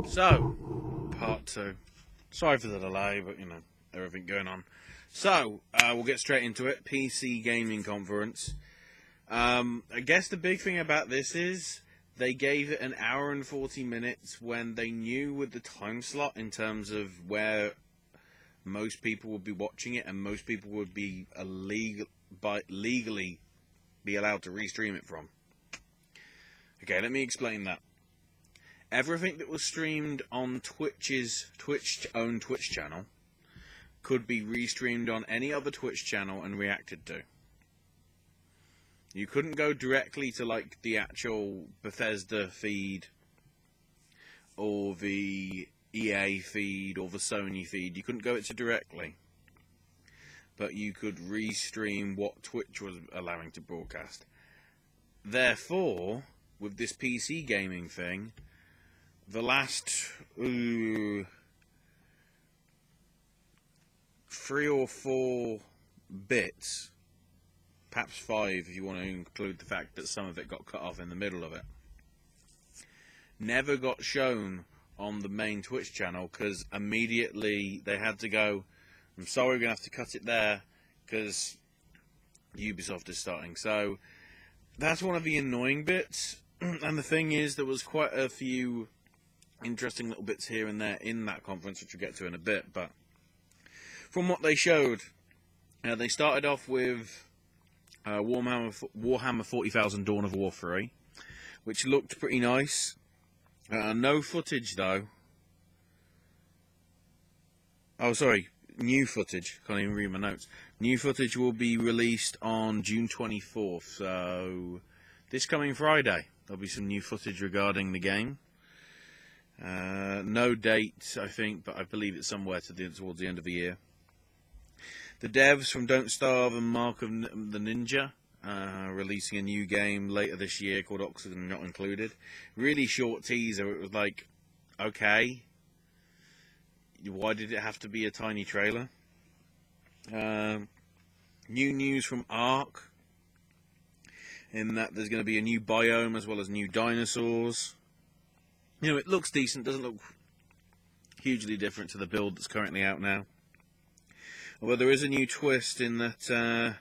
So, part two. Sorry for the delay, but you know, everything going on. So, we'll get straight into it. PC Gaming Conference. I guess the big thing about this is they gave it an hour and 40 minutes when they knew with the time slot in terms of where most people would be watching it and most people would be legally be allowed to restream it from. Okay, let me explain that. Everything that was streamed on Twitch's own Twitch channel could be restreamed on any other Twitch channel and reacted to. You couldn't go directly to like the actual Bethesda feed or the EA feed or the Sony feed. You couldn't go it to directly. But you could restream what Twitch was allowing to broadcast. Therefore, with this PC gaming thing, the last 3 or 4 bits, perhaps 5 if you want to include the fact that some of it got cut off in the middle of it, never got shown on the main Twitch channel because immediately they had to go, I'm sorry, we're going to have to cut it there because Ubisoft is starting. So that's one of the annoying bits. And the thing is, there was quite a few interesting little bits here and there in that conference, which we'll get to in a bit. But from what they showed, they started off with Warhammer 40,000 Dawn of War 3, which looked pretty nice. No footage, though. Oh, sorry. New footage. Can't even read my notes. New footage will be released on June 24th. So, this coming Friday, there'll be some new footage regarding the game. No date, I think, but I believe it's somewhere towards the end of the year. The devs from Don't Starve and Mark of the Ninja releasing a new game later this year called Oxygen Not Included. Really short teaser. It was like, okay, why did it have to be a tiny trailer? New news from Ark, in that there's going to be a new biome as well as new dinosaurs. You know, it looks decent, doesn't look hugely different to the build that's currently out now. Although there is a new twist in that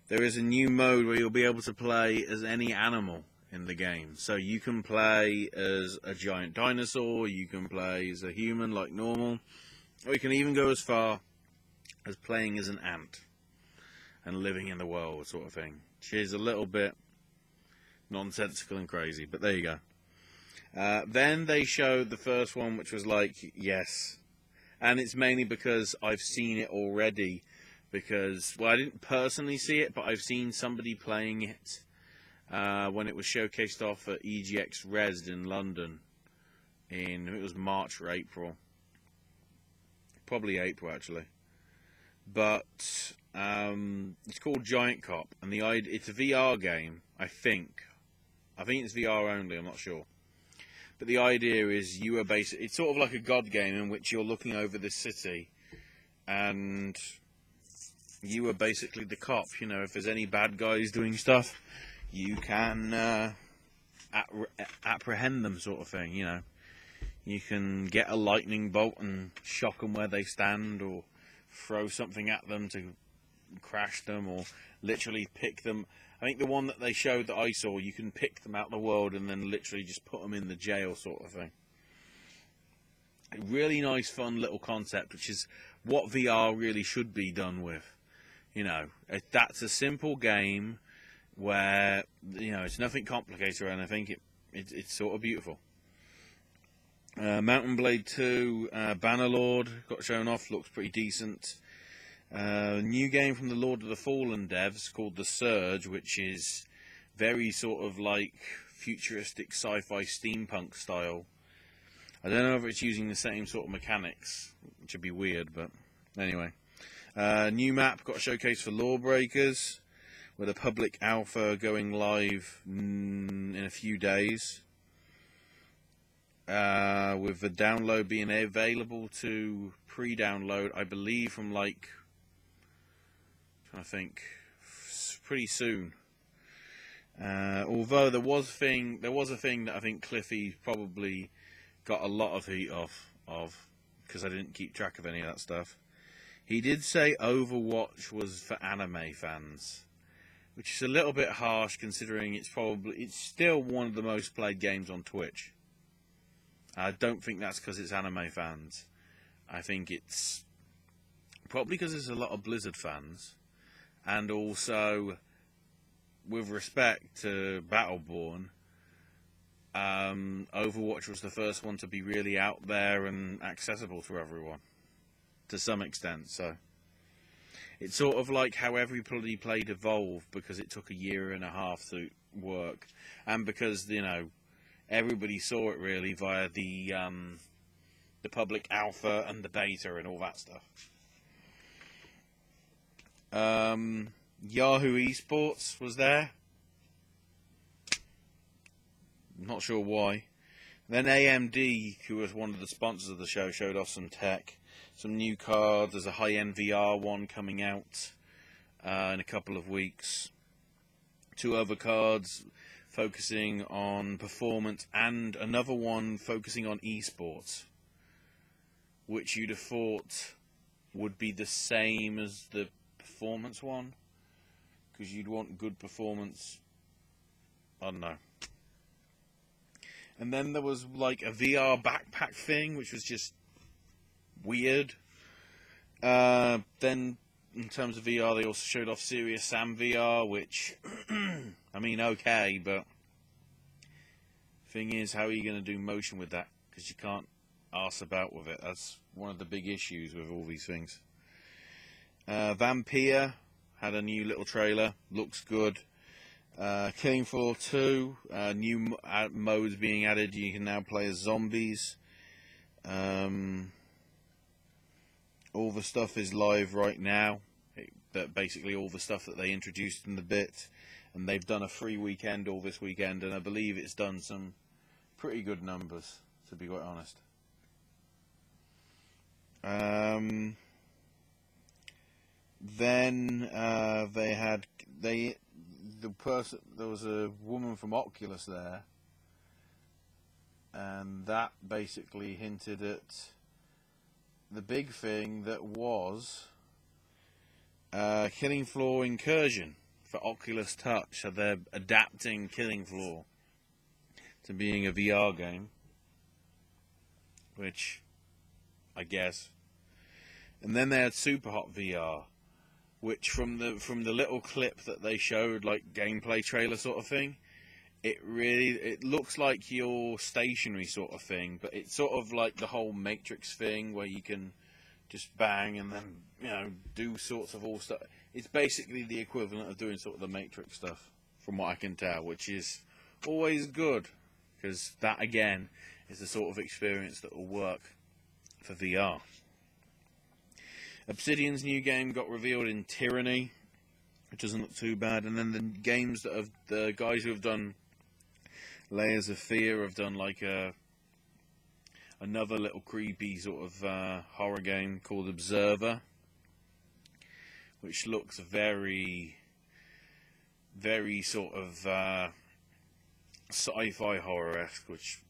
there is a new mode where you'll be able to play as any animal in the game. So you can play as a giant dinosaur, you can play as a human like normal, or you can even go as far as playing as an ant and living in the world sort of thing. Which is a little bit nonsensical and crazy, but there you go. Then they showed the first one, which was like, yes. And it's mainly because I've seen it already. Because, well, I didn't personally see it, but I've seen somebody playing it when it was showcased off at EGX Res in London. It was March or April. Probably April, actually. But it's called Giant Cop. And it's a VR game, I think. I think it's VR only, I'm not sure. But the idea is you are basically, it's sort of like a god game in which you're looking over this city and you are basically the cop. You know, if there's any bad guys doing stuff, you can apprehend them sort of thing, you know. You can get a lightning bolt and shock them where they stand, or throw something at them to crash them, or literally pick them. I think the one that they showed that I saw, you can pick them out of the world and then literally just put them in the jail sort of thing. A really nice, fun little concept, which is what VR really should be done with. You know, that's a simple game where, you know, it's nothing complicated, and I think it's sort of beautiful. Mountain Blade 2 Bannerlord got shown off, looks pretty decent. New game from the Lord of the Fallen devs called The Surge, which is very sort of like futuristic sci-fi steampunk style. I don't know if it's using the same sort of mechanics, which would be weird, but anyway. New map got showcased for Lawbreakers, with a public alpha going live in a few days. With the download being available to pre-download, I believe from like, I think, pretty soon. Although there was a thing that I think Cliffy probably got a lot of heat off of, because I didn't keep track of any of that stuff. He did say Overwatch was for anime fans, which is a little bit harsh considering it's still one of the most played games on Twitch. I don't think that's because it's anime fans. I think it's probably because there's a lot of Blizzard fans, and also, with respect to Battleborn, Overwatch was the first one to be really out there and accessible to everyone, to some extent. So it's sort of like how everybody played Evolve, because it took a year and a half to work, and because, you know, everybody saw it really via the public alpha and the beta and all that stuff. Yahoo Esports was there. Not sure why. Then AMD, who was one of the sponsors of the show, showed off some tech, some new cards. There's a high-end VR one coming out in a couple of weeks. 2 other cards focusing on performance, and another one focusing on esports, which you'd have thought would be the same as the performance one, because you'd want good performance. I don't know. And then there was like a VR backpack thing, which was just weird. Then, in terms of VR, they also showed off Serious Sam VR, which, I mean, okay, but thing is, how are you going to do motion with that? Because you can't arse about with it. That's one of the big issues with all these things. Vampire had a new little trailer. Looks good. Killing Floor 2, new modes being added. You can now play as zombies. All the stuff is live right now. Basically all the stuff that they introduced in the bit. And they've done a free weekend all this weekend, and I believe it's done some pretty good numbers, to be quite honest. Then there was a woman from Oculus there, and that basically hinted at the big thing that was Killing Floor Incursion for Oculus Touch. So they're adapting Killing Floor to being a VR game, which I guess. And then they had Superhot VR, which from the little clip that they showed, like gameplay trailer sort of thing, it looks like your stationary sort of thing, but it's sort of like the whole Matrix thing where you can just bang and then, you know, do sorts of all stuff. It's basically the equivalent of doing sort of the Matrix stuff, from what I can tell, which is always good, because that again is the sort of experience that will work for VR. Obsidian's new game got revealed in Tyranny, which doesn't look too bad. And then the games that have, the guys who have done Layers of Fear have done like another little creepy sort of horror game called Observer, which looks very, very sort of sci-fi horror-esque, which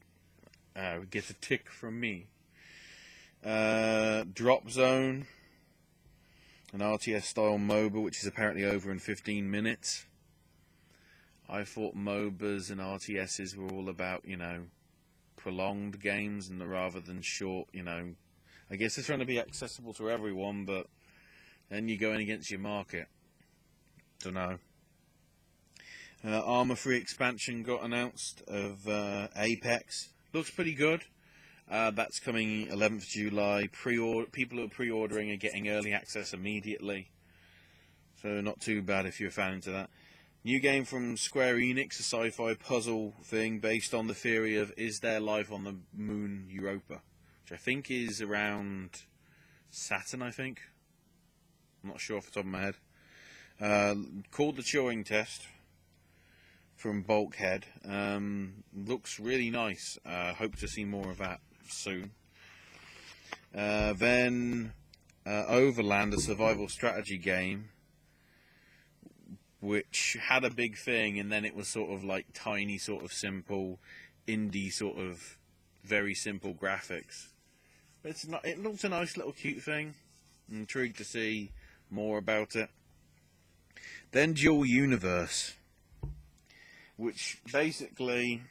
would get a tick from me. Drop Zone, an RTS-style MOBA, which is apparently over in 15 minutes. I thought MOBAs and RTSs were all about, you know, prolonged games, and rather than short, you know. I guess it's trying to be accessible to everyone, but then you're going against your market. Don't know. Arma 3 expansion got announced of Apex. Looks pretty good. That's coming 11th July. People who are pre-ordering are getting early access immediately, so not too bad if you're a fan into that. New game from Square Enix, a sci-fi puzzle thing based on the theory of is there life on the moon Europa, which I think is around Saturn, I think. I'm not sure off the top of my head. Called The Turing Test from Bulkhead. Looks really nice. Hope to see more of that soon. Then Overland, a survival strategy game, which had a big thing, and then it was sort of like tiny, sort of simple indie sort of very simple graphics. But it's not. It looks a nice little cute thing. I'm intrigued to see more about it. Then Dual Universe, which basically,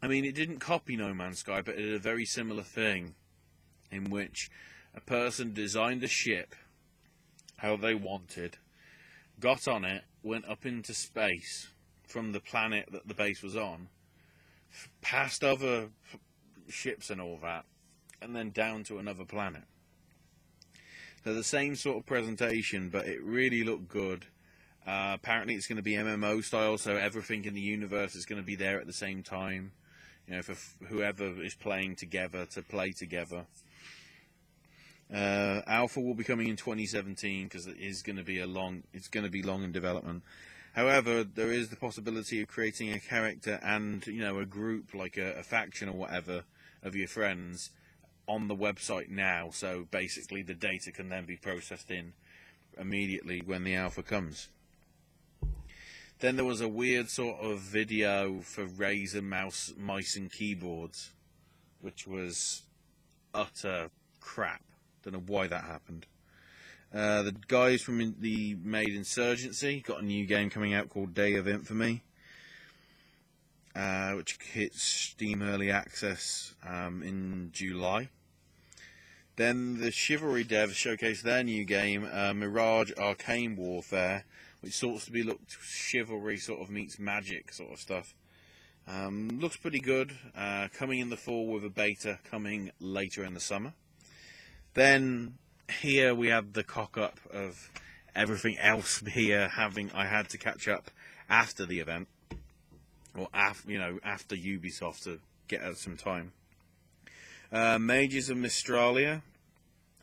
I mean, it didn't copy No Man's Sky, but it did a very similar thing, in which a person designed a ship how they wanted, got on it, went up into space from the planet that the base was on, past other ships and all that, and then down to another planet. So the same sort of presentation, but it really looked good. Apparently it's going to be MMO style, so everything in the universe is going to be there at the same time. You know, for whoever is playing together to play together. Alpha will be coming in 2017 because it is going to be it's going to be long in development. However, there is the possibility of creating a character and, you know, a group, like a faction or whatever of your friends on the website now. So basically the data can then be processed in immediately when the alpha comes. Then there was a weird sort of video for Razer mice and keyboards, which was utter crap. Don't know why that happened. The guys from the made Insurgency got a new game coming out called Day of Infamy, which hits Steam Early Access in July. Then the Chivalry devs showcased their new game, Mirage Arcane Warfare, which sorts to be looked Chivalry sort of meets Magic sort of stuff. Looks pretty good. Coming in the fall with a beta coming later in the summer. Then here we have the cock-up of everything else here I had to catch up after the event, or after Ubisoft to get us some time. Mages of Mistralia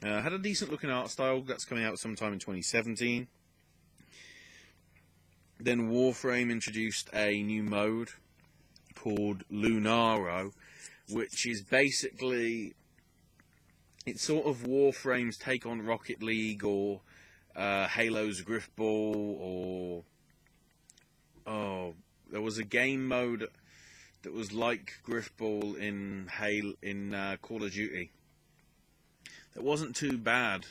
had a decent looking art style. That's coming out sometime in 2017. Then Warframe introduced a new mode called Lunaro, which is basically, it's sort of Warframe's take on Rocket League or Halo's Griffball, or there was a game mode that was like Griffball in Call of Duty. It wasn't too bad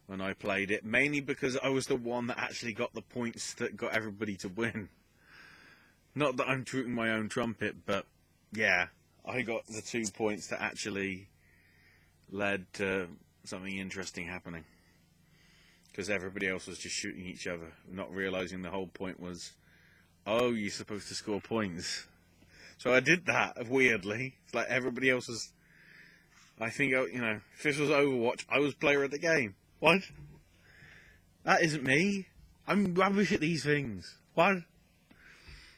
when I played it, mainly because I was the one that actually got the points that got everybody to win. Not that I'm tooting my own trumpet, but yeah, I got the 2 points that actually led to something interesting happening. Because everybody else was just shooting each other, not realising the whole point was, oh, you're supposed to score points. So I did that, weirdly. It's like everybody else was, I think, if this was Overwatch, I was player of the game. What? That isn't me. I'm rubbish at these things. What?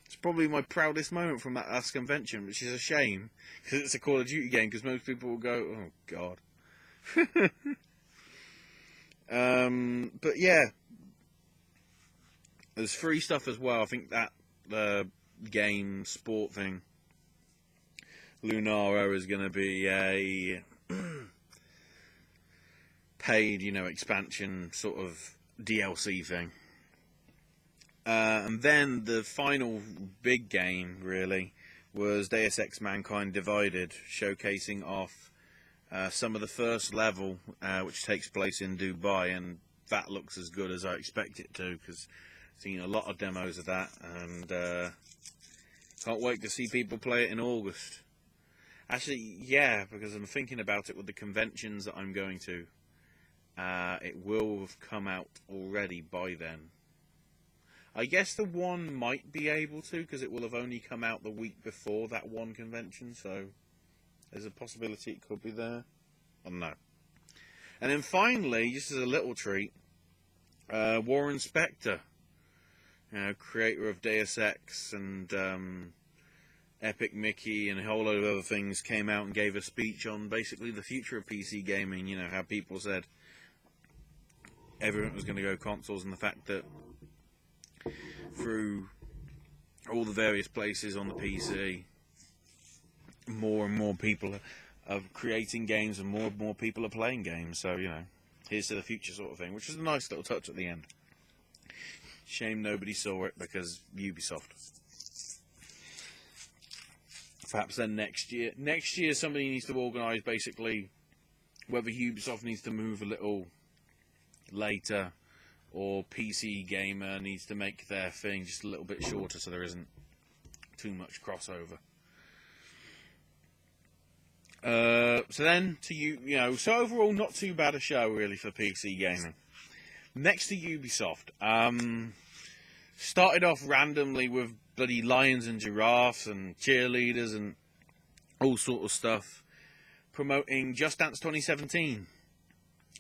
It's probably my proudest moment from that last convention, which is a shame, because it's a Call of Duty game, because most people will go, oh, God. But yeah, there's free stuff as well. I think that the game sport thing, Lunaro, is going to be a paid, expansion sort of DLC thing. And then the final big game, really, was Deus Ex Mankind Divided, showcasing off some of the first level, which takes place in Dubai, and that looks as good as I expect it to, because I've seen a lot of demos of that, and can't wait to see people play it in August. Actually, yeah, because I'm thinking about it with the conventions that I'm going to. It will have come out already by then. I guess the one might be able to, because it will have only come out the week before that one convention, so there's a possibility it could be there. I don't know. And then finally, just as a little treat, Warren Spector, creator of Deus Ex and Epic Mickey and a whole load of other things, came out and gave a speech on basically the future of PC gaming. How people said everyone was going to go consoles, and the fact that through all the various places on the PC, more and more people are creating games and more people are playing games. So, here's to the future sort of thing, which is a nice little touch at the end. Shame nobody saw it because Ubisoft. perhaps then next year. Next year, somebody needs to organise basically whether Ubisoft needs to move a little later, or PC Gamer needs to make their thing just a little bit shorter so there isn't too much crossover. So then, so overall, not too bad a show really for PC gaming. Next to Ubisoft, started off randomly with bloody lions and giraffes and cheerleaders and all sort of stuff, promoting Just Dance 2017.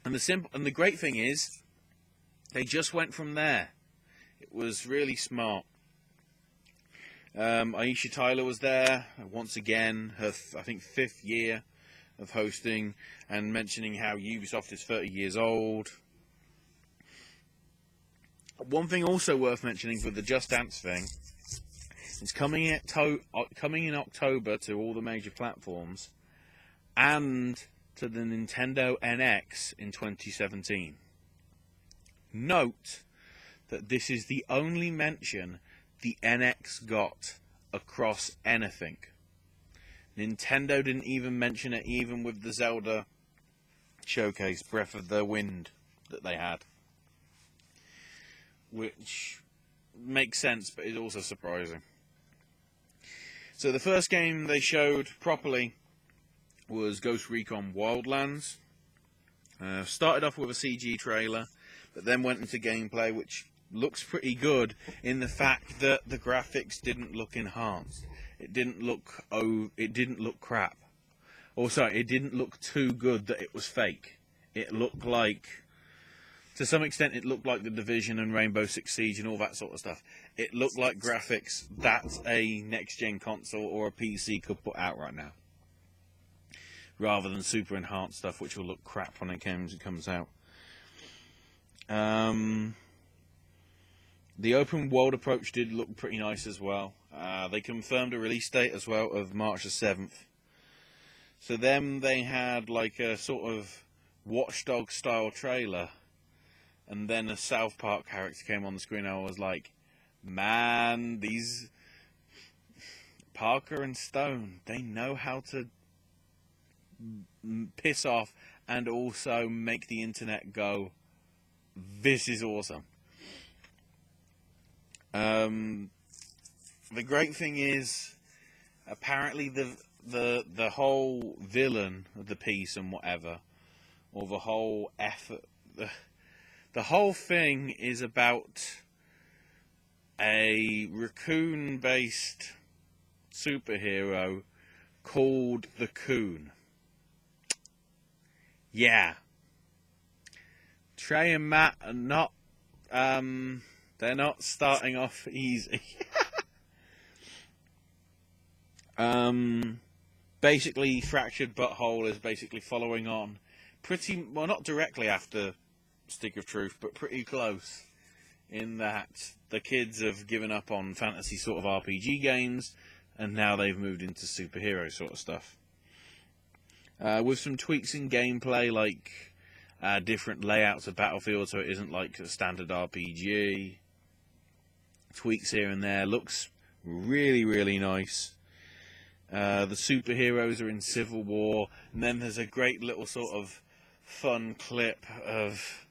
And the great thing is, they just went from there. It was really smart. Aisha Tyler was there once again, her I think 5th year of hosting, and mentioning how Ubisoft is 30 years old. One thing also worth mentioning with the Just Dance thing, it's coming in October to all the major platforms, and to the Nintendo NX in 2017. Note that this is the only mention the NX got across anything. Nintendo didn't even mention it, even with the Zelda showcase, Breath of the Wind, that they had. Which makes sense, but is also surprising. So the first game they showed properly was Ghost Recon Wildlands. Started off with a CG trailer, but then went into gameplay, which looks pretty good in the fact that the graphics didn't look enhanced. It didn't look crap. Or sorry, it didn't look too good that it was fake. It looked like, to some extent, it looked like The Division and Rainbow Six Siege and all that sort of stuff. It looked like graphics that a next-gen console or a PC could put out right now, rather than super enhanced stuff, which will look crap when it comes out. The open world approach did look pretty nice as well. They confirmed a release date as well of March the 7th. So then they had like a sort of Watch Dogs style trailer, and then a South Park character came on the screen, and I was like, man, these Parker and Stone, they know how to piss off and also make the internet go, this is awesome. The great thing is, apparently the whole villain of the piece and whatever, or the whole effort, the whole thing is about a raccoon-based superhero called the Coon. Yeah. Trey and Matt are not, they're not starting off easy. Basically, Fractured Butthole is basically following on pretty, well, not directly after Stick of Truth, but pretty close, in that the kids have given up on fantasy sort of RPG games, and now they've moved into superhero sort of stuff. With some tweaks in gameplay, like different layouts of Battlefield, so it isn't like a standard RPG. Tweaks here and there. Looks really, really nice. The superheroes are in Civil War, and then there's a great little sort of fun clip of,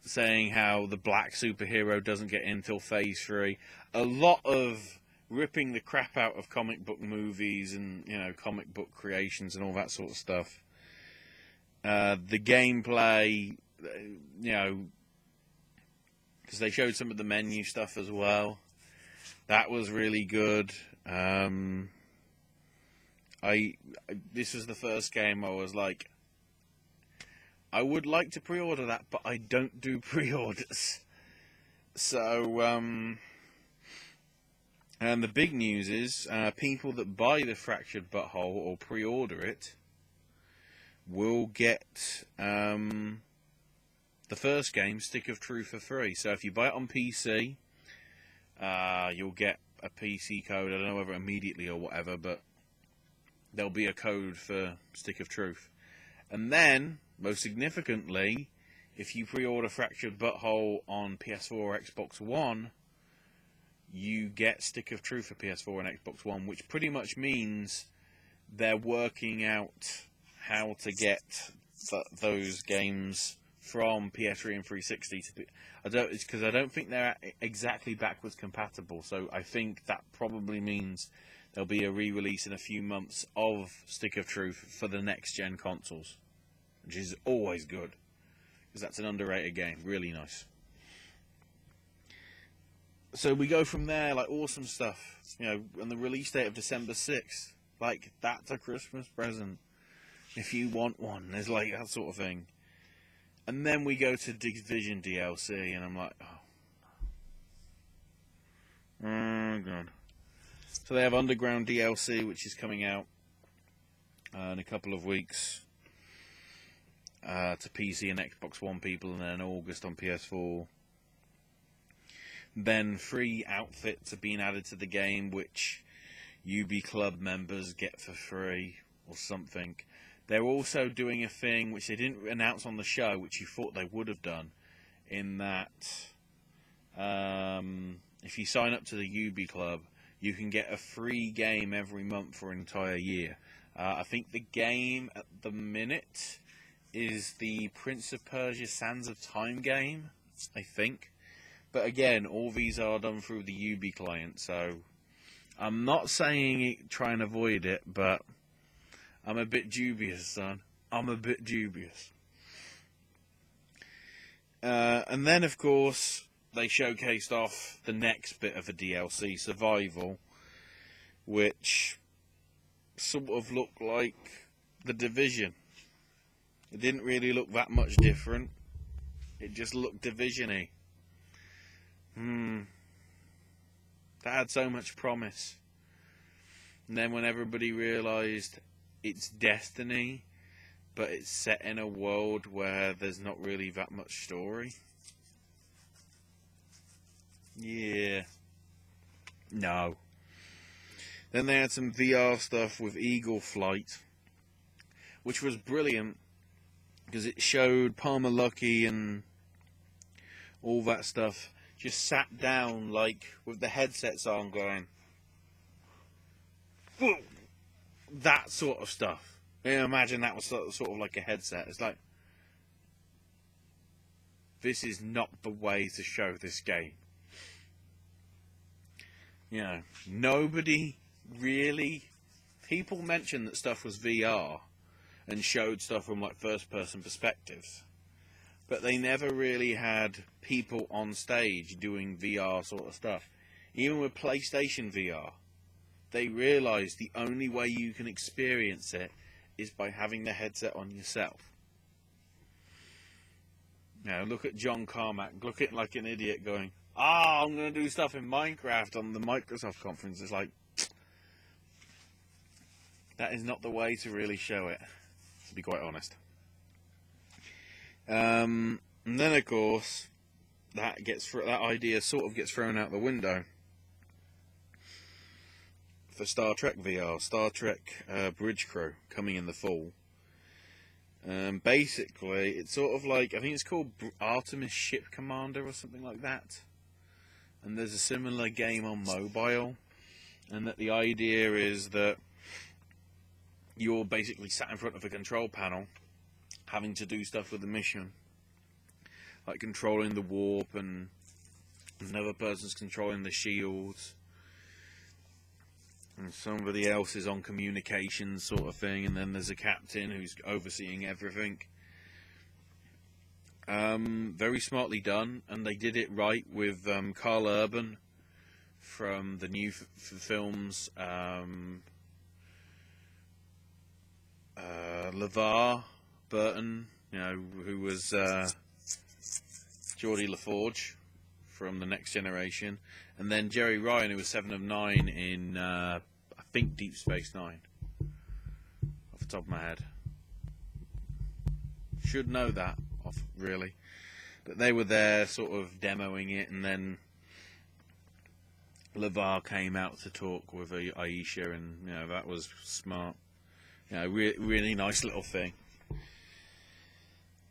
saying how the black superhero doesn't get in till Phase 3. A lot of ripping the crap out of comic book movies and, comic book creations and all that sort of stuff. The gameplay, because they showed some of the menu stuff as well. That was really good. This was the first game I was like, I would like to pre-order that, but I don't do pre-orders. So, and the big news is, people that buy the Fractured Butthole or pre-order it will get the first game, Stick of Truth, for free. So if you buy it on PC, you'll get a PC code. I don't know whether immediately or whatever, but there'll be a code for Stick of Truth. And then, most significantly, if you pre-order Fractured Butthole on PS4 or Xbox One, you get Stick of Truth for PS4 and Xbox One, which pretty much means they're working out how to get those games from PS3 and 360 to I don't think they're exactly backwards compatible. So I think that probably means there'll be a re-release in a few months of Stick of Truth for the next gen consoles, which is always good because that's an underrated game, really nice. So we go from there, like awesome stuff, and the release date of December 6th, like that's a Christmas present if you want one. There's like that sort of thing. And then we go to Division DLC, and I'm like, oh god. So they have Underground DLC, which is coming out in a couple of weeks to PC and Xbox One people, and then August on PS4. Then free outfits are being added to the game, which UB Club members get for free or something. They're also doing a thing which they didn't announce on the show, which you thought they would have done, in that if you sign up to the UB Club, you can get a free game every month for an entire year. I think the game at the minute is the Prince of Persia Sands of Time game, I think. But again, all these are done through the UB client, so I'm not saying try and avoid it, but I'm a bit dubious, son. I'm a bit dubious. And then, of course, they showcased off the next bit of the DLC, Survival, which sort of looked like The Division. It didn't really look that much different. It just looked Division-y. That had so much promise. And then when everybody realised it's Destiny, but it's set in a world where there's not really that much story. Yeah. No. Then they had some VR stuff with Eagle Flight, which was brilliant because it showed Palmer Luckey and all that stuff just sat down like with the headsets on going, whoa! That sort of stuff. Imagine that was sort of like a headset. It's like, this is not the way to show this game. Nobody really... People mentioned that stuff was VR and showed stuff from like first-person perspectives, but they never really had people on stage doing VR sort of stuff. Even with PlayStation VR, they realised the only way you can experience it is by having the headset on yourself. Look at John Carmack, looking like an idiot going, I'm going to do stuff in Minecraft on the Microsoft conference. It's like, that is not the way to really show it, to be quite honest. And then, of course, that idea sort of gets thrown out the window for Star Trek VR, Star Trek Bridge Crew, coming in the fall. Basically, it's sort of like, I think it's called Artemis Ship Commander or something like that. And there's a similar game on mobile. And that the idea is that you're basically sat in front of a control panel, having to do stuff with the mission. Like controlling the warp, and another person's controlling the shields. And somebody else is on communications sort of thing, and then there's a captain who's overseeing everything. Very smartly done, and they did it right with Carl Urban from the new films LeVar Burton, who was Geordie LaForge from The Next Generation, and then Jerry Ryan, who was 7 of 9 in, I think, Deep Space Nine, off the top of my head. Should know that, really. But they were there sort of demoing it, and then LeVar came out to talk with Aisha, and that was smart. Really nice little thing.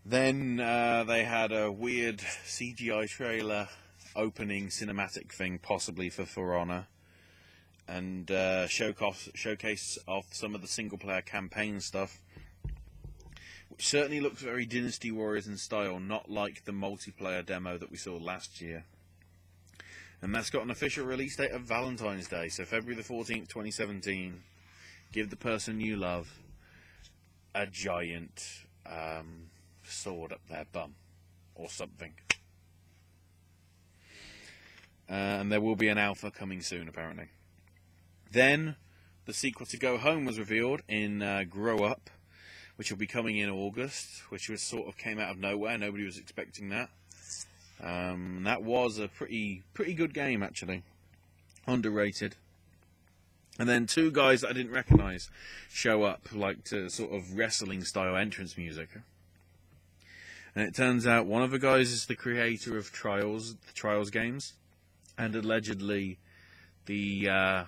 Then they had a weird CGI trailer opening cinematic thing, possibly for Honor, and showcase off some of the single-player campaign stuff, which certainly looks very Dynasty Warriors in style, not like the multiplayer demo that we saw last year. And that's got an official release date of Valentine's Day, so February the 14th, 2017. Give the person you love a giant sword up their bum, or something. And there will be an alpha coming soon, apparently. Then, the sequel to Go Home was revealed in Grow Up, which will be coming in August, which was sort of came out of nowhere. Nobody was expecting that. That was a pretty good game, actually. Underrated. And then two guys that I didn't recognise show up, like to sort of wrestling-style entrance music. And it turns out one of the guys is the creator of the Trials games, and allegedly the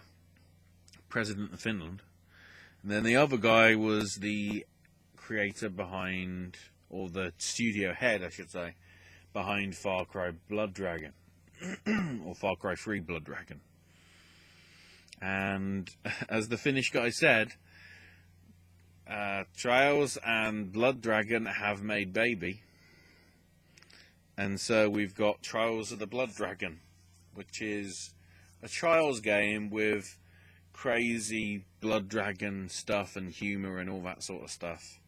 president of Finland. And then the other guy was the creator behind, or the studio head, I should say, behind Far Cry Blood Dragon, or Far Cry 3 Blood Dragon. And as the Finnish guy said, Trials and Blood Dragon have made baby. And so we've got Trials of the Blood Dragon, which is a Trials game with crazy Blood Dragon stuff and humour and all that sort of stuff,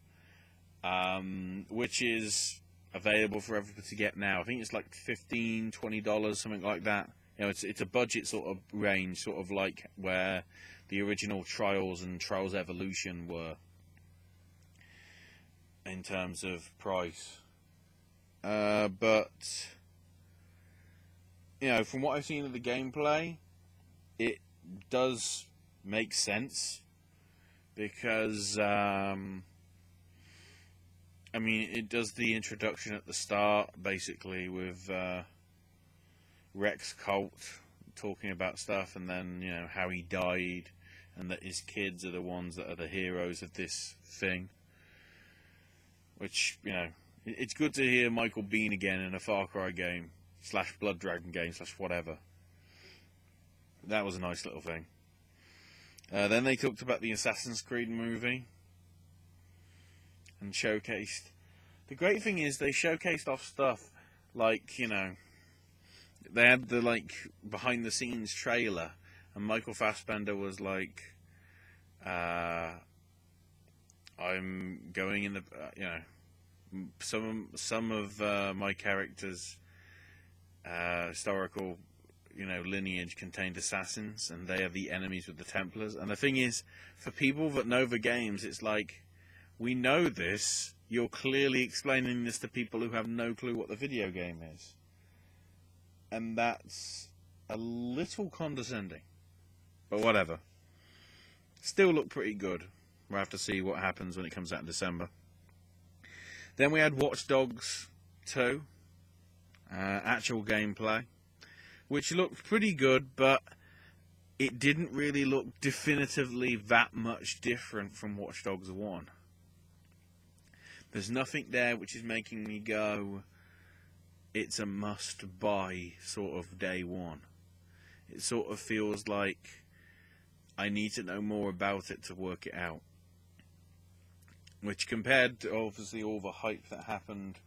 which is available for everybody to get now. I think it's like $15, $20, something like that. You know, it's a budget sort of range, sort of like where the original Trials and Trials Evolution were in terms of price. But you know, from what I've seen of the gameplay, it does make sense because I mean, it does the introduction at the start, basically, with Rex Colt talking about stuff, and then, you know, how he died, and that his kids are the ones that are the heroes of this thing. Which, you know, it's good to hear Michael Biehn again in a Far Cry game, / Blood Dragon game, / whatever. That was a nice little thing. Then they talked about the Assassin's Creed movie and showcased. The great thing is they showcased off stuff like, you know, they had the like behind the scenes trailer, and Michael Fassbender was like, I'm going in the you know, some of my characters' historical, you know, lineage contained assassins, and they are the enemies with the Templars. And the thing is, for people that know the games, it's like, we know this, you're clearly explaining this to people who have no clue what the video game is. And that's a little condescending. But whatever. Still look pretty good. We'll have to see what happens when it comes out in December. Then we had Watch Dogs 2. Actual gameplay. Which looked pretty good, but it didn't really look definitively that much different from Watch Dogs 1. There's nothing there which is making me go, it's a must-buy sort of day one. It sort of feels like I need to know more about it to work it out. Which, compared to obviously all the hype that happened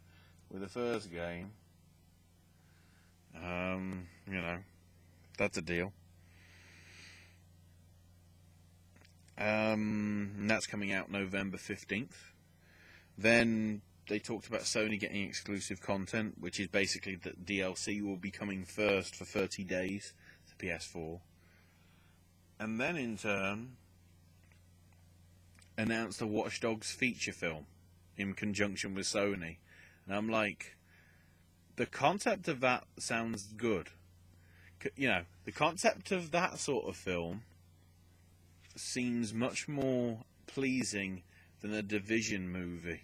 with the first game, you know, that's a deal. And that's coming out November 15th. Then they talked about Sony getting exclusive content, which is basically that DLC will be coming first for 30 days to PS4. And then in turn, announced a Watch Dogs feature film in conjunction with Sony. And I'm like, the concept of that sounds good. You know, the concept of that sort of film seems much more pleasing than a Division movie,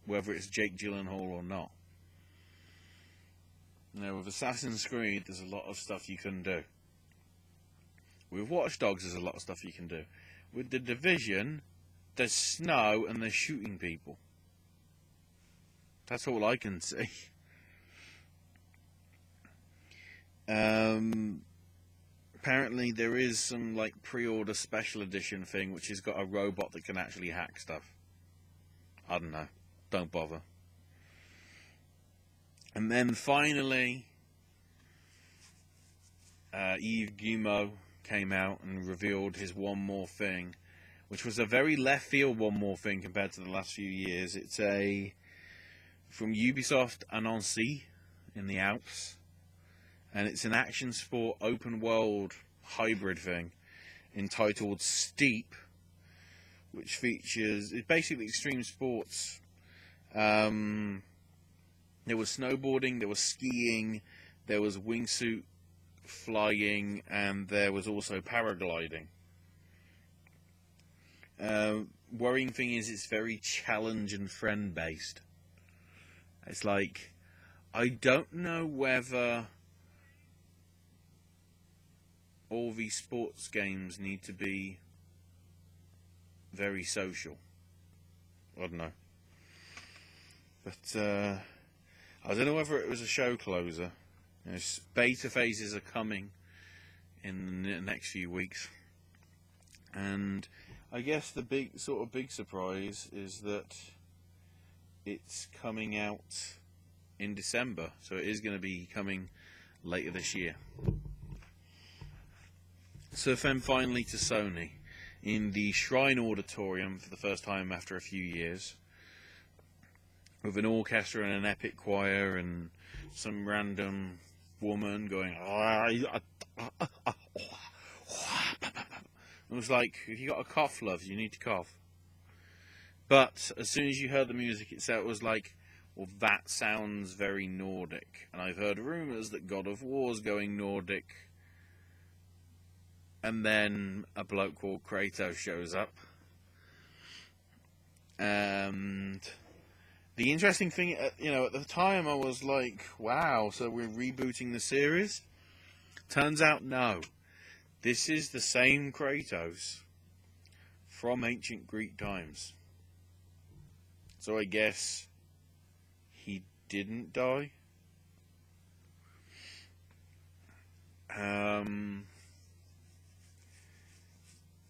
whether it's Jake Gyllenhaal or not. You know, with Assassin's Creed, there's a lot of stuff you can do. With Watch Dogs, there's a lot of stuff you can do. With The Division, there's snow and they're shooting people. That's all I can see. Apparently there is some like pre-order special edition thing which has got a robot that can actually hack stuff. I don't know. Don't bother. And then finally, Yves Guillemot came out and revealed his One More Thing, which was a very left field One More Thing compared to the last few years. It's from Ubisoft Annecy in the Alps, and it's an action sport open world hybrid thing entitled Steep, which features, it's basically extreme sports. There was snowboarding, there was skiing, there was wingsuit flying, and there was also paragliding. Worrying thing is it's very challenge and friend based. It's like, I don't know whether all these sports games need to be very social. I don't know. But I don't know whether it was a show closer. Beta phases are coming in the next few weeks. And I guess the big surprise is that it's coming out in December. So it is going to be coming later this year. So then finally to Sony, in the Shrine Auditorium for the first time after a few years, with an orchestra and an epic choir and some random woman going, it was like, if you got a cough, love, you need to cough. But as soon as you heard the music itself, it was like, well, that sounds very Nordic. And I've heard rumours that God of War's going Nordic. And then a bloke called Kratos shows up. And the interesting thing, at the time I was like, wow, so we're rebooting the series? Turns out, no. This is the same Kratos from ancient Greek times. So I guess he didn't die.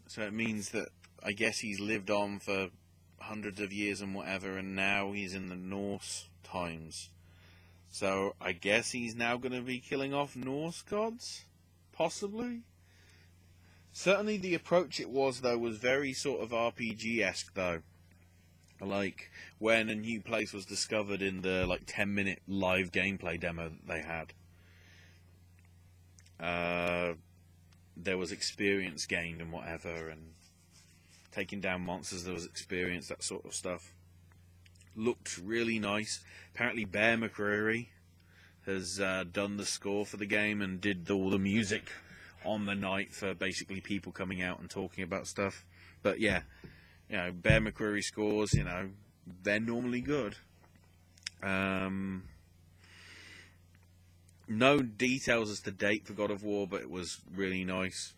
So it means that I guess he's lived on for hundreds of years and whatever, and now he's in the Norse times. So I guess he's now going to be killing off Norse gods? Possibly? Certainly the approach it was, though, was very sort of RPG-esque, though. Like, when a new place was discovered in the, 10-minute live gameplay demo that they had. There was experience gained and whatever, and taking down monsters, there was experience, that sort of stuff. Looked really nice. Apparently Bear McCreary has done the score for the game and did all the music on the night for basically people coming out and talking about stuff. But yeah, Bear McCreary scores, they're normally good. No details as to date for God of War, but it was really nice.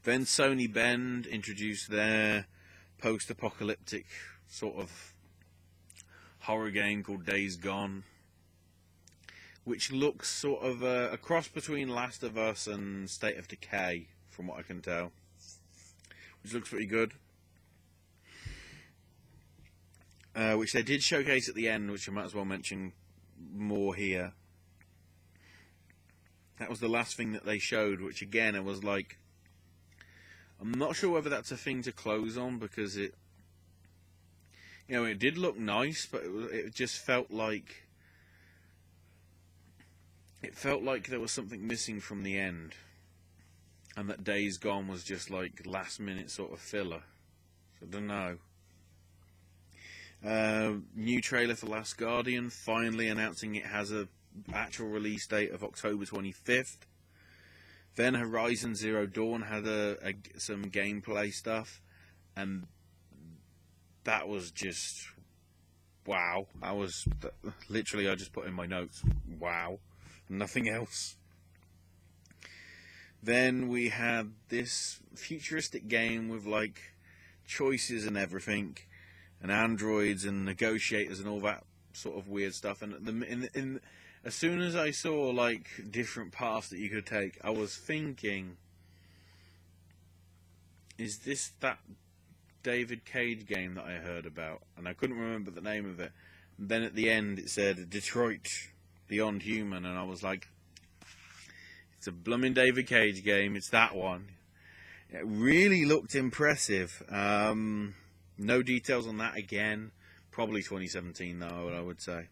Then Sony Bend introduced their post-apocalyptic sort of horror game called Days Gone, which looks sort of a cross between Last of Us and State of Decay, from what I can tell, which looks pretty good. Which they did showcase at the end, which I might as well mention more here. That was the last thing that they showed, which again, I was like, I'm not sure whether that's a thing to close on, because it did look nice, but it just felt like there was something missing from the end, and that Days Gone was just like last minute sort of filler. So I don't know. New trailer for Last Guardian, finally announcing it has a actual release date of October 25th. Then Horizon Zero Dawn had some gameplay stuff, and that was just wow. I just put in my notes, wow, nothing else. Then we had this futuristic game with choices and everything, and androids and negotiators and all that sort of weird stuff. And as soon as I saw like different paths that you could take, I was thinking, is this that David Cage game that I heard about? And I couldn't remember the name of it. And then at the end it said Detroit Beyond Human, and I was like, it's a blooming David Cage game, it's that one. It really looked impressive. No details on that again. Probably 2017 though, I would say.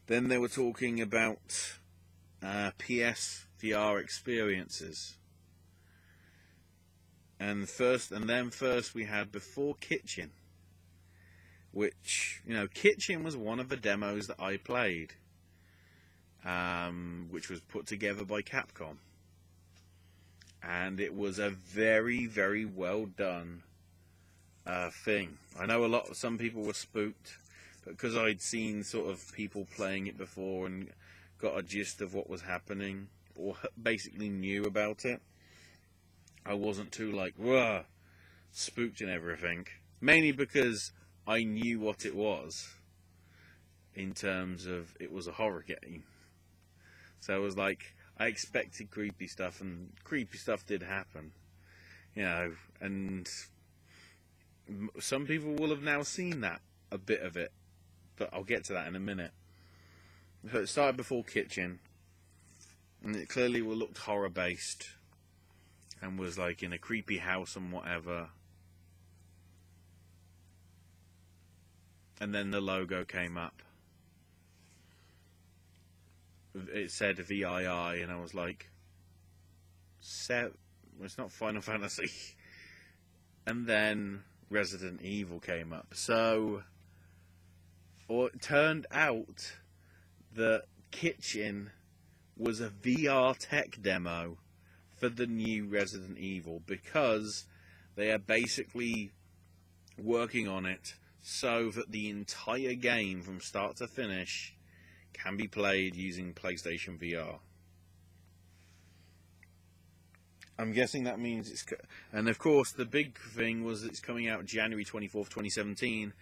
Then they were talking about PS VR experiences. And then first we had Before Kitchen, which, Kitchen was one of the demos that I played, which was put together by Capcom. And it was a very, very well done thing. I know some people were spooked, but because I'd seen sort of people playing it before and got a gist of what was happening, or basically knew about it, I wasn't too like, whoa, spooked and everything. Mainly because I knew what it was, in terms of it was a horror game. So I was like, I expected creepy stuff, and creepy stuff did happen. And some people will have now seen a bit of it, but I'll get to that in a minute. So it started Before Kitchen, and it clearly looked horror based, and was like in a creepy house and whatever. And then the logo came up. It said VII, and I was like, it's not Final Fantasy. And then Resident Evil came up. So, it turned out that Kitchen was a VR tech demo for the new Resident Evil, because they are basically working on it so that the entire game from start to finish can be played using PlayStation VR. I'm guessing that means and of course the big thing was it's coming out January 24th, 2017,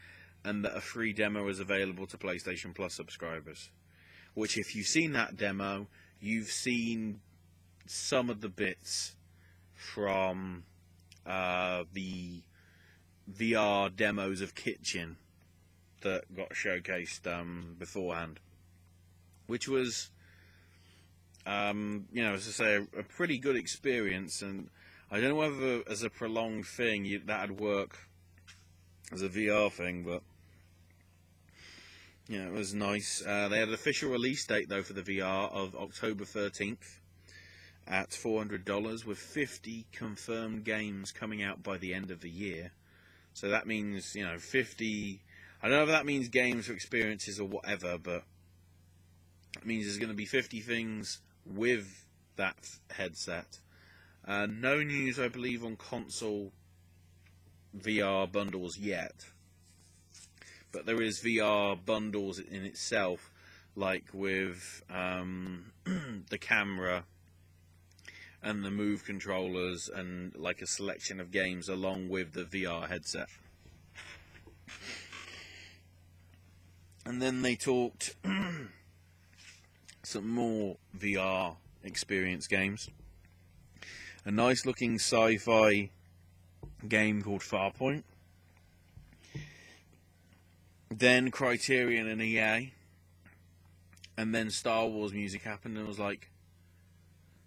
and that a free demo is available to PlayStation Plus subscribers. Which, if you've seen that demo, you've seen some of the bits from the VR demos of Kitchen that got showcased beforehand, which was, as I say, a pretty good experience. And I don't know whether as a prolonged thing that'd work as a VR thing, but it was nice. They had an official release date though for the VR of October 13th. At $400, with 50 confirmed games coming out by the end of the year. So that means, 50... I don't know if that means games or experiences or whatever, but it means there's going to be 50 things with that headset. No news, I believe, on console VR bundles yet. But there is VR bundles in itself, like with the camera and the Move controllers, and like a selection of games along with the VR headset. And then they talked some more VR experience games. A nice looking sci-fi game called Farpoint. Then Criterion and EA. And then Star Wars music happened, and it was like,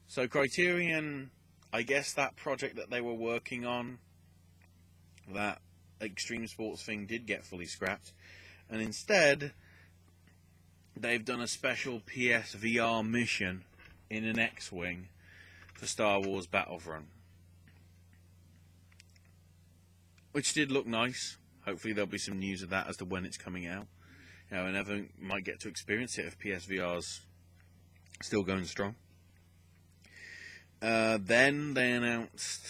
so Criterion, I guess that project that they were working on, that Extreme Sports thing, did get fully scrapped. And instead, they've done a special PSVR mission in an X-Wing for Star Wars Battlefront, which did look nice. Hopefully there'll be some news of that as to when it's coming out. And everyone might get to experience it if PSVR's still going strong. Then they announced,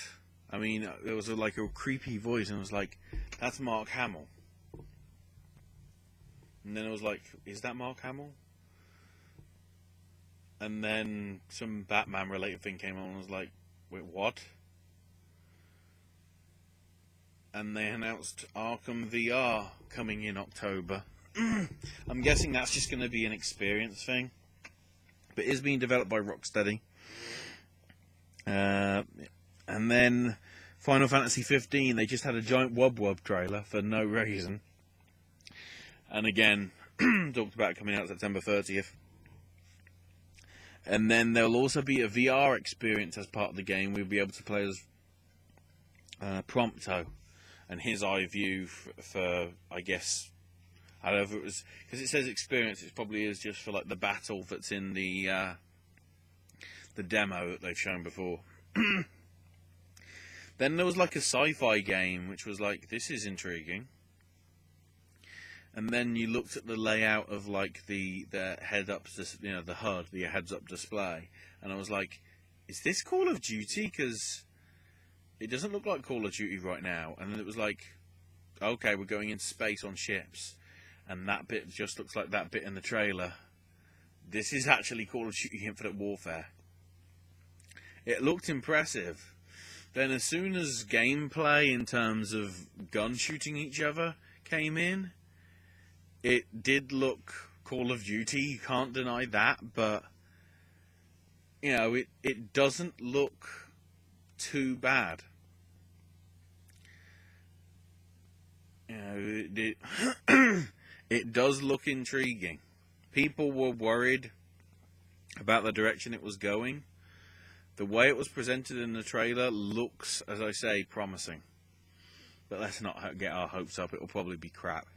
there was like a creepy voice, and it was like, that's Mark Hamill. And then it was like, is that Mark Hamill? And then some Batman related thing came on, and I was like, wait, what? And they announced Arkham VR coming in October. I'm guessing that's just going to be an experience thing. But it is being developed by Rocksteady. And then Final Fantasy 15, they just had a giant wub trailer for no reason. And again, talked about it coming out September 30th. And then there'll also be a VR experience as part of the game. We'll be able to play as Prompto and his eye view for I guess, I don't know if it was, because it says experience, it probably is just for like the battle that's in the demo that they've shown before. Then there was like a sci-fi game, which was like, this is intriguing. And then you looked at the layout of like the head-up, you know, the HUD, the heads-up display, and I was like, is this Call of Duty? Because it doesn't look like Call of Duty right now. And then it was like, okay, we're going into space on ships, and that bit just looks like that bit in the trailer. This is actually Call of Duty Infinite Warfare. It looked impressive. Then as soon as gameplay in terms of gun shooting each other came in, it did look Call of Duty, you can't deny that, but you know, it doesn't look too bad. You know, it does look intriguing. People were worried about the direction it was going. The way it was presented in the trailer looks, as I say, promising. But let's not get our hopes up, it will probably be crap.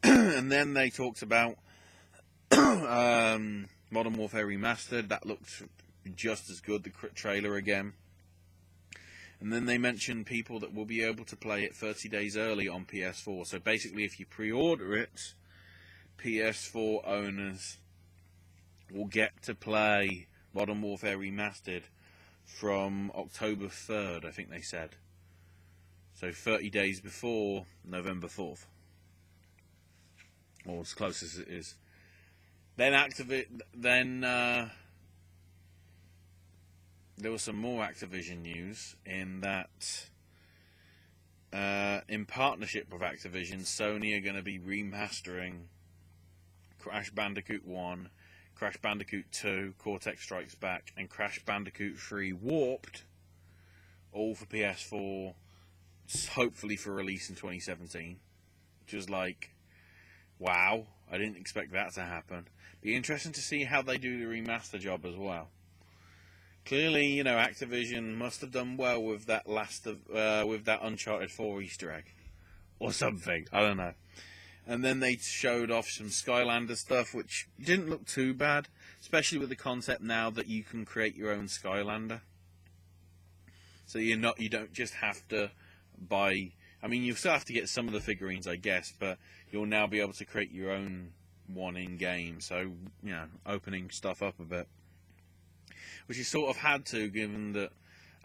And then they talked about Modern Warfare Remastered. That looked just as good, the trailer again. And then they mentioned people that will be able to play it 30 days early on PS4. So basically, if you pre-order it, PS4 owners will get to play Modern Warfare Remastered from October 3rd, I think they said. So 30 days before November 4th. Or as close as it is. Then there was some more Activision news in that in partnership with Activision, Sony are going to be remastering Crash Bandicoot 1, Crash Bandicoot 2, Cortex Strikes Back, and Crash Bandicoot 3 Warped, all for PS4, hopefully for release in 2017, which was like, wow, I didn't expect that to happen. Be interesting to see how they do the remaster job as well. Clearly, you know, Activision must have done well with that with that Uncharted 4 Easter egg, or something. I don't know. And then they showed off some Skylander stuff, which didn't look too bad, especially with the concept now that you can create your own Skylander. So you don't just have to buy. I mean, you still have to get some of the figurines, I guess, but you'll now be able to create your own one in game. So, you know, opening stuff up a bit, which you sort of had to, given that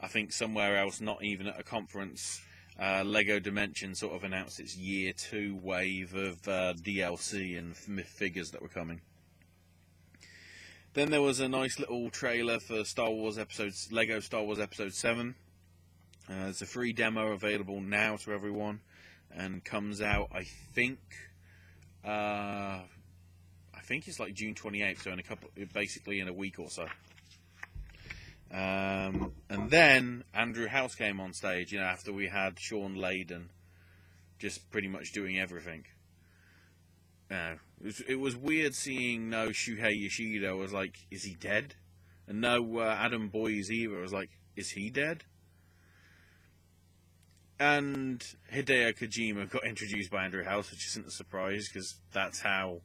I think somewhere else, not even at a conference, Lego Dimension sort of announced its year 2 wave of DLC and figures that were coming. Then there was a nice little trailer for Lego Star Wars Episode 7. It's a free demo available now to everyone, and comes out, I think it's like June 28th, so basically in a week or so. And then Andrew House came on stage, you know, after we had Sean Layden just pretty much doing everything. It was weird seeing no Shuhei Yoshida. I was like, is he dead? And no Adam Boyes either. I was like, is he dead? And Hideo Kojima got introduced by Andrew House, which isn't a surprise, because that's how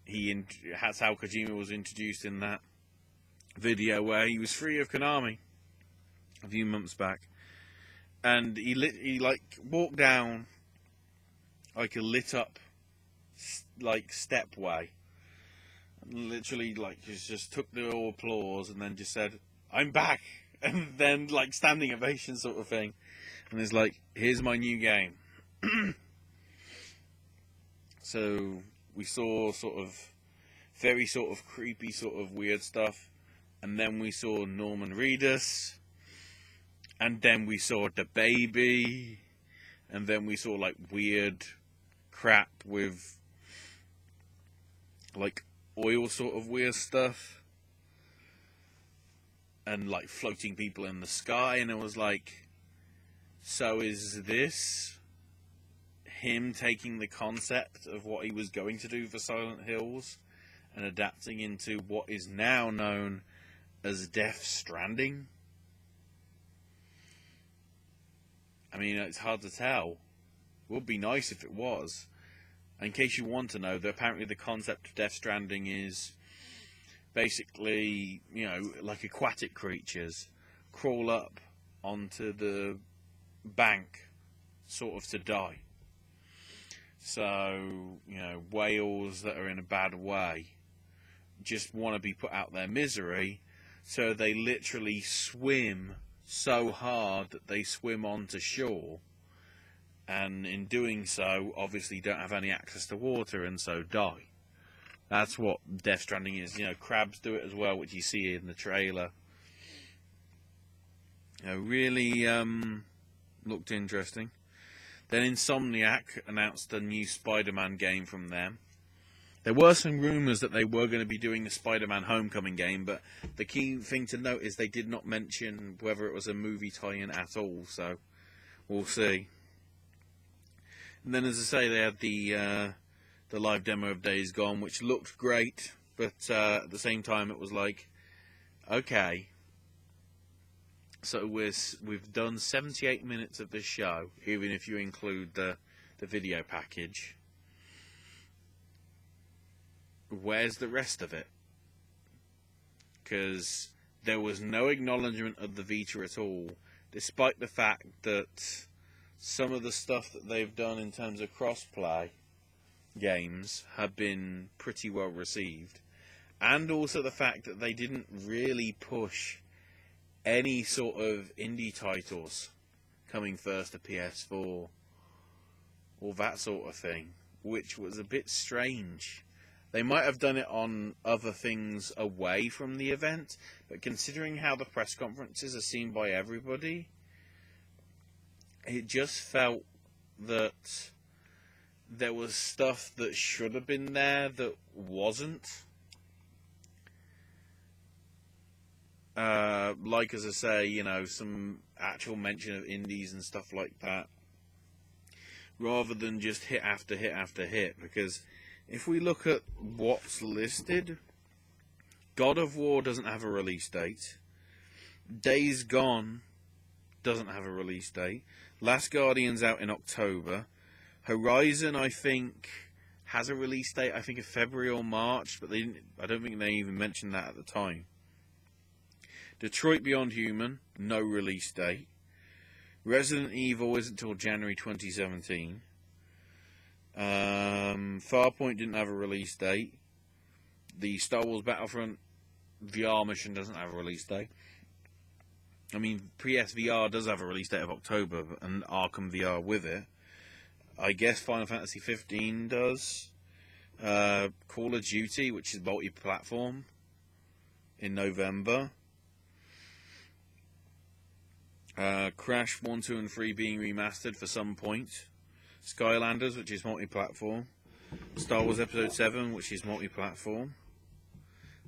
Kojima was introduced in that video where he was free of Konami a few months back, and he walked down like a lit up stepway, and literally just took the applause and then just said, "I'm back," and then standing ovation sort of thing, and it's like, here's my new game. So we saw very creepy, weird stuff. And then we saw Norman Reedus. And then we saw the baby. and then we saw like weird crap with like oil sort of weird stuff, and like floating people in the sky, and it was like, so is this him taking the concept of what he was going to do for Silent Hills and adapting into what is now known as Death Stranding? I mean, it's hard to tell. It would be nice if it was. In case you want to know, apparently the concept of Death Stranding is basically, you know, like aquatic creatures crawl up onto the bank, sort of to die. So, you know, whales that are in a bad way just want to be put out their misery, so they literally swim so hard that they swim onto shore, and in doing so, obviously don't have any access to water and so die. That's what Death Stranding is. You know, crabs do it as well, which you see in the trailer. You know, really looked interesting. Then Insomniac announced a new Spider-Man game from them. There were some rumours that they were going to be doing the Spider-Man Homecoming game, but the key thing to note is they did not mention whether it was a movie tie-in at all, so we'll see. And then, as I say, they had the live demo of Days Gone, which looked great, but at the same time it was like, okay, so we've done 78 minutes of this show, even if you include the video package. Where's the rest of it? Because there was no acknowledgement of the Vita at all, despite the fact that some of the stuff that they've done in terms of cross-play games have been pretty well received, and also the fact that they didn't really push any sort of indie titles coming first to PS4 or that sort of thing, which was a bit strange. They might have done it on other things away from the event, but considering how the press conferences are seen by everybody, it just felt that there was stuff that should have been there that wasn't. Like, as I say, you know, some actual mention of indies and stuff like that, rather than just hit after hit after hit. Because if we look at what's listed, God of War doesn't have a release date. Days Gone doesn't have a release date. Last Guardian's out in October. Horizon, I think, has a release date, I think of February or March, but I don't think they even mentioned that at the time. Detroit Beyond Human, no release date. Resident Evil isn't until January 2017. Farpoint didn't have a release date. The Star Wars Battlefront VR mission doesn't have a release date. I mean, PSVR does have a release date of October, and Arkham VR with it. I guess Final Fantasy 15 does. Call of Duty, which is multi-platform, in November. Crash 1, 2, and 3 being remastered for some point. Skylanders, which is multi-platform. Star Wars Episode 7, which is multi-platform.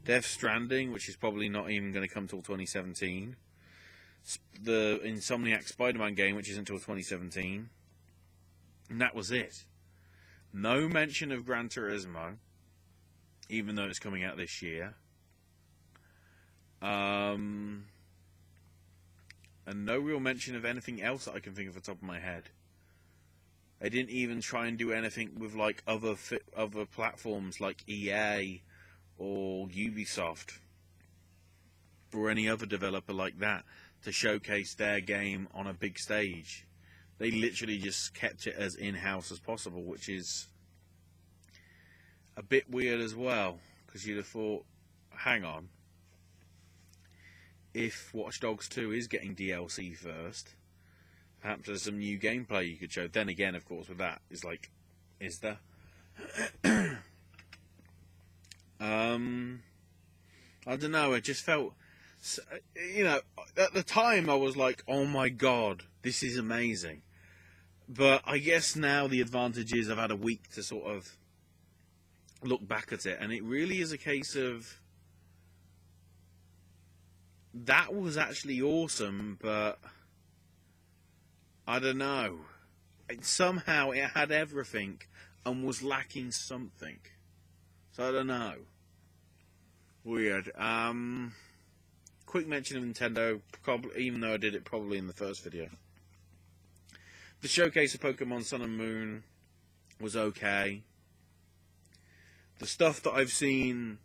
Death Stranding, which is probably not even going to come till 2017. The Insomniac Spider-Man game, which is until 2017. And that was it. No mention of Gran Turismo, even though it's coming out this year. And no real mention of anything else that I can think of off the top of my head. They didn't even try and do anything with like other platforms like EA or Ubisoft or any other developer like that to showcase their game on a big stage. They literally just kept it as in-house as possible, which is a bit weird as well, because you'd have thought, hang on, if Watch Dogs 2 is getting DLC first, perhaps there's some new gameplay you could show. Then again, of course, with that, it's like, is there? I don't know, it just felt, you know, at the time I was like, oh my god, this is amazing. But I guess now the advantage is I've had a week to sort of look back at it, and it really is a case of that was actually awesome, but I don't know. Somehow it had everything and was lacking something. So I don't know. Weird. Quick mention of Nintendo, probably, even though I did it probably in the first video. The showcase of Pokemon Sun and Moon was okay. The stuff that I've seen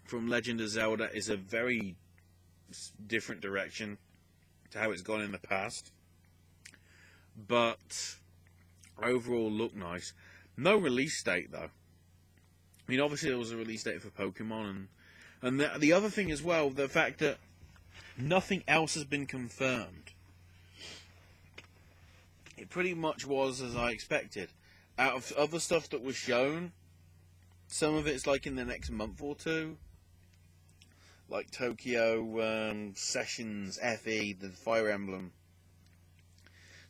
from Legend of Zelda is a very different direction to how it's gone in the past. But overall look nice. No release date though. I mean, obviously there was a release date for Pokemon, and the other thing as well, the fact that nothing else has been confirmed. It pretty much was as I expected. Out of other stuff that was shown, some of it's like in the next month or two. Like Tokyo Sessions FE, the Fire Emblem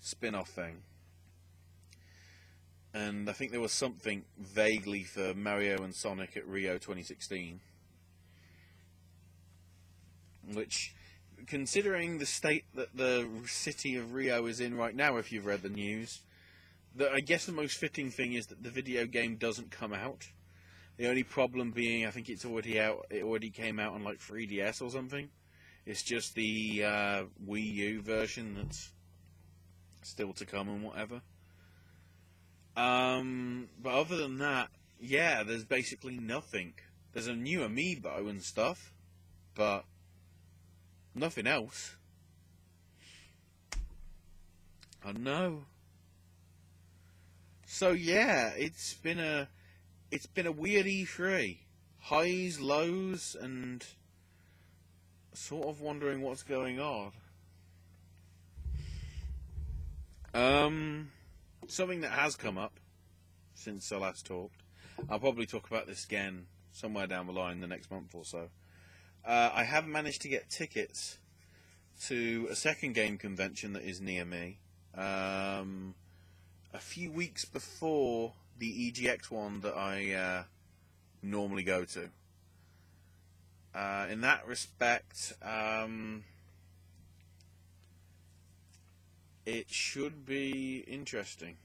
spin-off thing. And I think there was something vaguely for Mario and Sonic at Rio 2016. Which, considering the state that the city of Rio is in right now, if you've read the news, I guess the most fitting thing is that the video game doesn't come out. The only problem being, I think it's already out. It already came out on like 3DS or something. It's just the Wii U version that's still to come and whatever. But other than that, yeah, there's basically nothing. There's a new amiibo and stuff, but nothing else. I know. So yeah, it's been a weird E3. Highs, lows, and sort of wondering what's going on. Something that has come up since I last talked. I'll probably talk about this again somewhere down the line the next month or so. I have managed to get tickets to a second game convention that is near me. A few weeks before the EGX one that I normally go to. In that respect, it should be interesting.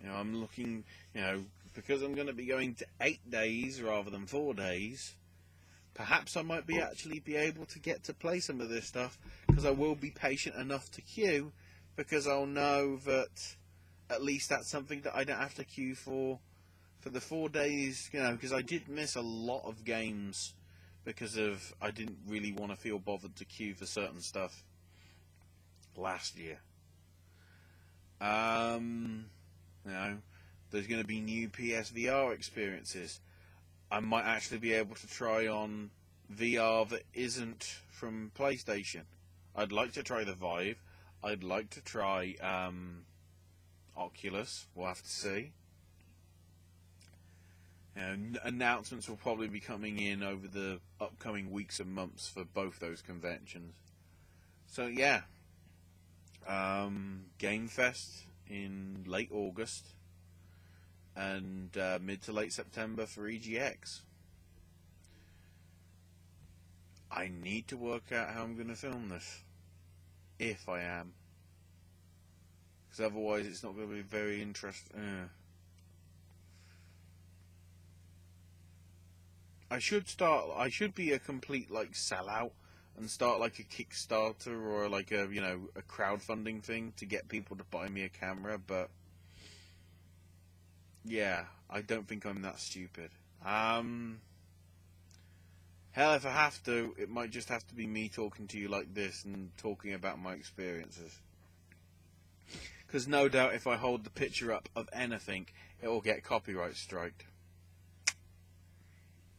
You know, I'm looking, because I'm going to be going to 8 days rather than 4 days, perhaps I might actually be able to get to play some of this stuff, because I will be patient enough to queue, because I'll know that at least that's something that I don't have to queue for the 4 days, because I did miss a lot of games because I didn't really want to feel bothered to queue for certain stuff last year. There's going to be new PSVR experiences. I might actually be able to try on VR that isn't from PlayStation. I'd like to try the Vive. I'd like to try Oculus. We'll have to see. Announcements will probably be coming in over the upcoming weeks and months for both those conventions. So yeah, Game Fest in late August and mid to late September for EGX. I need to work out how I'm going to film this, if I am, because otherwise it's not going to be very interesting. I should be a complete sellout and start like a Kickstarter or like a crowdfunding thing to get people to buy me a camera, but yeah, I don't think I'm that stupid. Hell, if I have to, it might just have to be me talking to you like this and talking about my experiences. Because no doubt if I hold the picture up of anything, it will get copyright striked.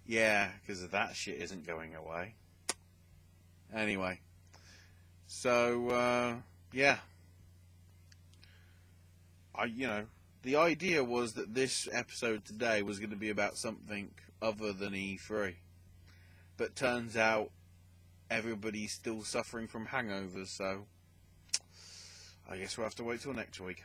Yeah, because that shit isn't going away. Anyway, so yeah, the idea was that this episode today was going to be about something other than E3, but turns out everybody's still suffering from hangovers. So I guess we'll have to wait till next week.